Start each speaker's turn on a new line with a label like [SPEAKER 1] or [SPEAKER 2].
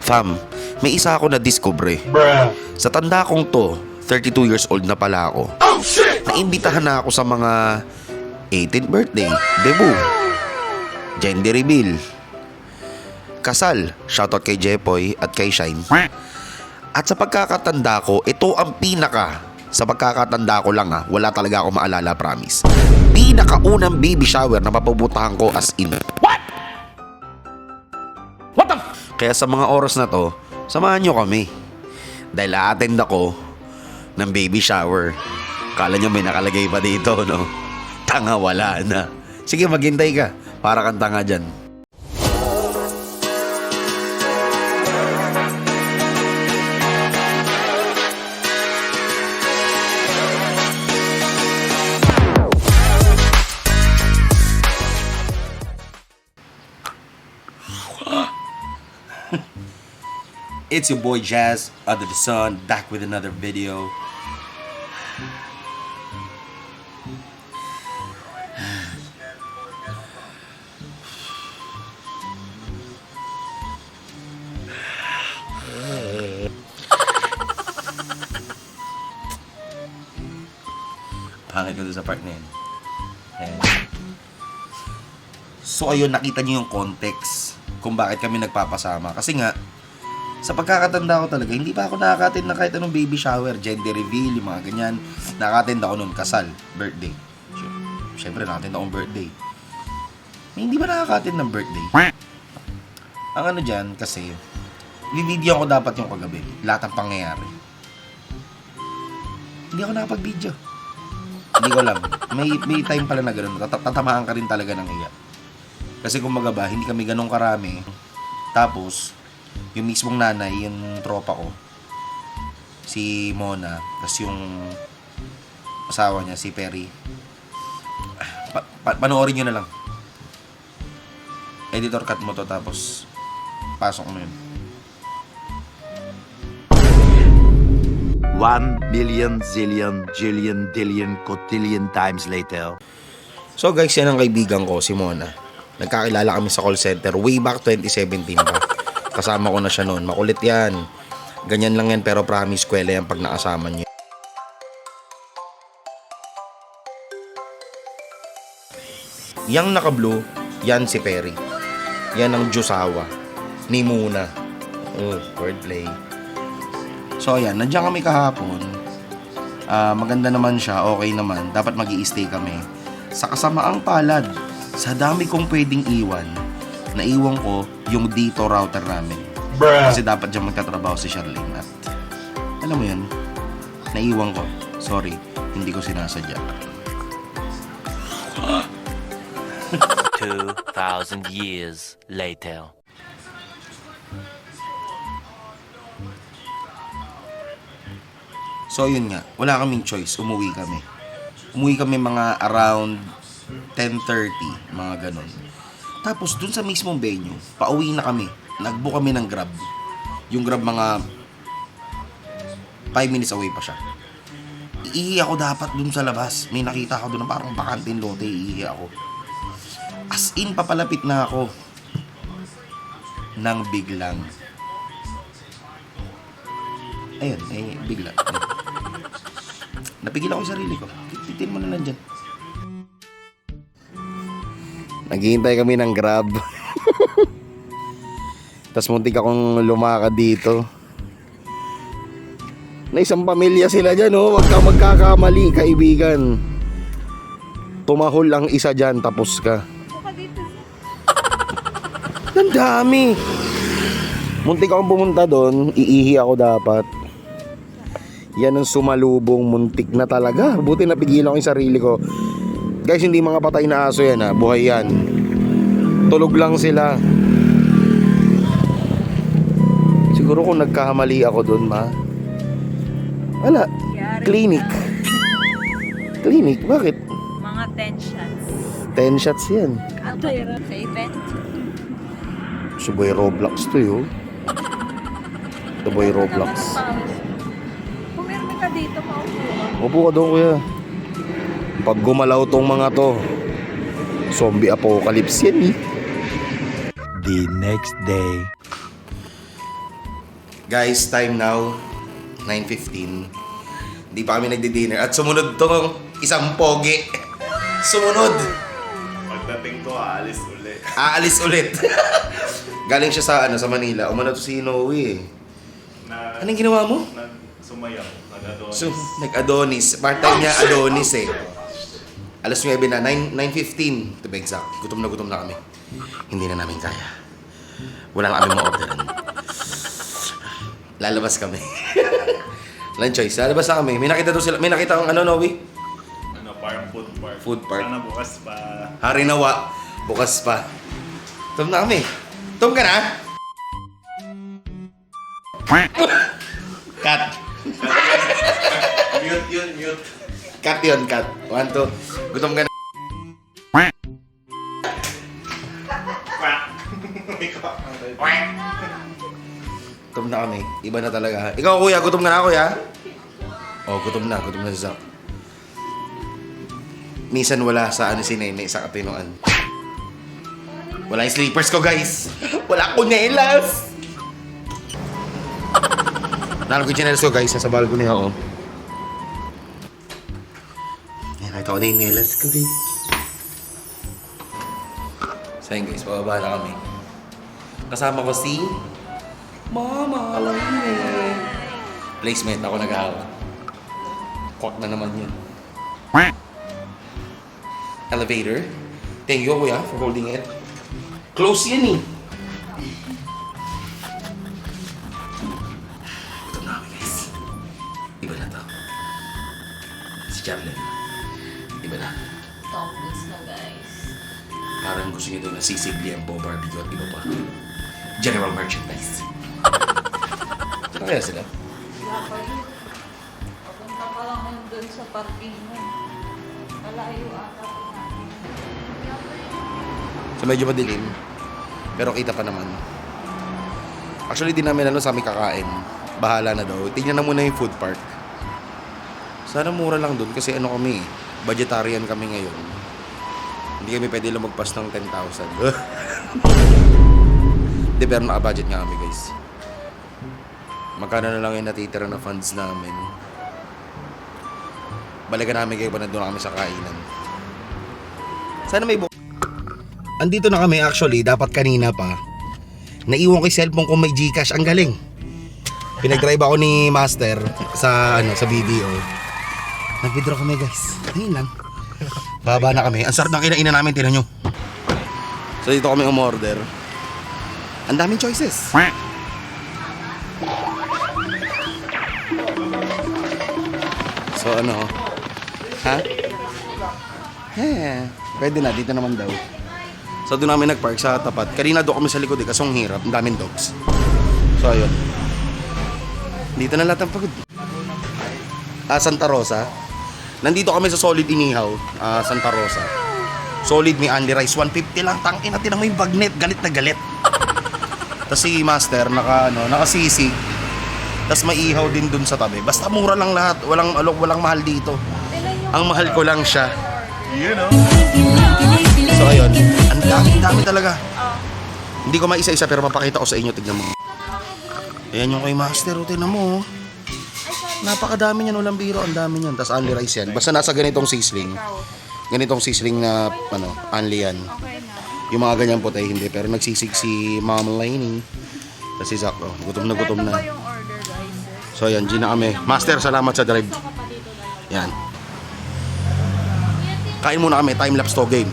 [SPEAKER 1] Fam, may isa ako na discover. Sa tanda kong to, 32 years old na pala ako. Oh, shit! Naimbitahan na ako sa mga 18th birthday, debut, gender reveal, kasal, shoutout kay Jepoy at kay Shine. At sa pagkakatanda ko, ito ang sa pagkakatanda ko lang wala talaga ako maalala, promise. Pinakaunang baby shower na mapuputahan ko as in. What the Kaya sa mga oras na to, samahan nyo kami. Dahil a-attend ako ng baby shower. Kala nyo may nakalagay pa dito, no? Tanga, wala na. Sige, maghintay ka. Para kang tanga dyan. It's your boy Jazz, Under the Sun, back with another video. Pangit ko doon sa part na yun. Ayan. So ayun, nakita niyo yung context kung bakit kami nagpapasama. Kasi nga, sa pagkakatanda ko talaga, hindi pa ako nakaka-attend na kahit anong baby shower, gender reveal, yung mga ganyan. Nakaka-attend ako noon, kasal, birthday. Siyempre, nakaka-attend akong birthday. Hindi ba nakaka-attend ng birthday? Ang ano dyan, kasi, i-video ko dapat yung kagabi. Lahat ng pangyayari. Hindi ako nakapag-video. Hindi ko alam. May time pala na gano'n. Tatamaan ka rin talaga ng iya. Kasi kung magaba, hindi kami ganun karami. Tapos, yung mismong nanay, yung tropa ko, si Mona, tapos yung asawa niya, si Perry. Panoorin nyo na lang. Editor, cut mo to, tapos pasok mo yun.
[SPEAKER 2] 1 billion, zillion, jillion, dillion, cotillion times later.
[SPEAKER 1] So guys, yan ang kaibigan ko, si Mona. Nagkakilala kami sa call center way back 2017 pa. Kasama ko na siya noon. Makulit yan. Ganyan lang yan, pero promise, kwela yan pag nakasama niyo. Yang naka-blue, yan si Perry. Yan ang Jusawa ni Muna. Wordplay. So ayan, nandiyan kami kahapon. Maganda naman siya, okay naman. Dapat mag-i-stay kami. Sa kasamaang palad, sa dami kong pwedeng iwan, naiwan ko yung dito router namin. Kasi dapat dyan magtatrabaho si Charlene. At alam mo yun, naiwan ko. Sorry, hindi ko sinasadya.
[SPEAKER 3] 2,000 years later.
[SPEAKER 1] So yun nga, wala kaming choice, umuwi kami. Umuwi kami mga around 10:30, mga ganon. Tapos dun sa mismong venue, pauwi na kami. Nag-book kami ng Grab. Yung Grab mga 5 minutes away pa siya. Iihi ako dapat dun sa labas. May nakita ako dun na parang bakanting lote, iihi ako. As in, papalapit na ako. Nang biglang. Ayun, bigla. Napigil ako yung sarili ko. Titin mo na lang dyan. Naghihintay kami ng Grab. Tapos muntik akong lumakad dito. Na isang pamilya sila dyan, oh. Wag ka magkakamali, kaibigan. Tumahol ang isa dyan, tapos ka. Ang dami. Muntik akong pumunta doon. Iihi ako dapat. Yan ang sumalubong, muntik na talaga. Buti napigilan ko yung sarili ko. Guys, hindi mga patay na aso yan, ha. Buhay yan. Tulog lang sila. Siguro kung nagkahamali ako dun, ma. Wala. Clinic. Clinic, bakit?
[SPEAKER 4] Mga 10 shots.
[SPEAKER 1] 10 shots yan.
[SPEAKER 4] Sa event.
[SPEAKER 1] Si Boy Roblox to yun. The Boy Roblox.
[SPEAKER 4] Pumirmi ka dito, maupo.
[SPEAKER 1] Upo ka doon, kuya. Pag gumalaw tong mga to, zombie apocalypse yan, eh.
[SPEAKER 2] The next day.
[SPEAKER 1] Guys, time now, 9:15. Hindi pa kami nagdi-dinner. At sumunod tong isang pogi. Sumunod.
[SPEAKER 5] Pagdating ko, aalis ulit.
[SPEAKER 1] Aalis ulit. Galing siya sa sa Manila. Umano to si Noe. Anong ginawa mo?
[SPEAKER 5] Sumayaw. Nag-adonis.
[SPEAKER 1] So, nag-Adonis. Part-time niya, Adonis eh. Alas 9 na, 9:15 to be exact. Gutom na kami. Hindi na namin kaya. Wala na kami ma-orderan. Lalabas kami. Walang choice. Lalabas na kami. May nakita ang Noe?
[SPEAKER 5] Parang food park.
[SPEAKER 1] Food park.
[SPEAKER 5] Sana bukas pa.
[SPEAKER 1] Harinawa. Bukas pa. Tom na kami. Tom ka na? Cut.
[SPEAKER 5] Mute.
[SPEAKER 1] Cut yun, cut. 1, 2. Gutom ka na. Gutom na kami. Iba na talaga. Ikaw, kuya, gutom ka na, kuya? Oh, gutom na si Zach. Minsan wala sa si Nene sa katinoan. Wala yung sleepers ko, guys. Wala akong nelas. Nalang ko yung chinelas ko, guys. Nasa balcony ako. Nakita ko na yung nelas ko, guys. So yun, guys. Pababa na kami. Kasama ko si Mama Laine. Placement ako nag-ahawak. Kwak na naman yun. Elevator. Thank you, kuya, for holding it. Close yan eh. Ito na kami, guys. Iba na to. Si Charlene. Iba na.
[SPEAKER 4] Toppings na, guys.
[SPEAKER 1] Parang gusto niyo doon na sisig, liempo, barbecue at iba pa. General merchandise. Ano kaya sila?
[SPEAKER 4] Wala pa yun. Papunta pa lang yun dun sa parking mo. Malayo ata po natin.
[SPEAKER 1] So medyo madilim. Pero kita pa naman. Actually, di namin sa aming kakain. Bahala na daw. Tingnan na muna yung food park. Sana mura lang dun kasi kami, vegetarian kami ngayon. Hindi kami pwede lumagpas ng 10,000. Di, pero naka-budget nga kami, guys. Magkano na lang yung natitira na funds namin. Balikan namin kayo pa na doon kami sa kainan. Sana may andito na kami actually, dapat kanina pa. Naiwan ko yung cellphone ko may GCash, ang galing. Pinag-drive ako ni Master sa sa BDO. Nag-withdraw kami, guys. Ayun lang. Baba na kami. Ang sarap ng kinainan namin, tinan nyo. So dito kami umorder. Ang daming choices. So ha? Pwede na, dito naman daw. So doon namin nagpark sa tapat. Kanina doon kami sa likod kasi ang hirap, ang daming dogs. So ayun. Dito na lahat ang pagod. Santa Rosa. Nandito kami sa Solid Inihaw, Santa Rosa. Solid may only rice, 150 lang. Tangina, tinang mo yung bagnet, galit na galit. Tapos si Master nakasisig. Tapos may ihaw din dun sa tabi. Basta mura lang lahat, walang mahal dito. Ang mahal ko lang siya.
[SPEAKER 5] You know?
[SPEAKER 1] So ayun, ang dami talaga. Hindi ko maisa-isa pero mapakita ko sa inyo, tignan mo. Ayan yung kay Master, tignan mo. Napakadami niyan, walang biro, ang dami niyan. Tapos only rice yan. Basta nasa ganitong sisling. Ganitong sisling na only yan. Yung mga ganyan puti hindi, pero nagsisig si Mama Lainey. Tapos si Zach, gutom na gutom na.
[SPEAKER 4] yung order, guys?
[SPEAKER 1] So ayan, G na kami. Master, salamat sa drive. Yan. Kain muna kami, time lapse to game.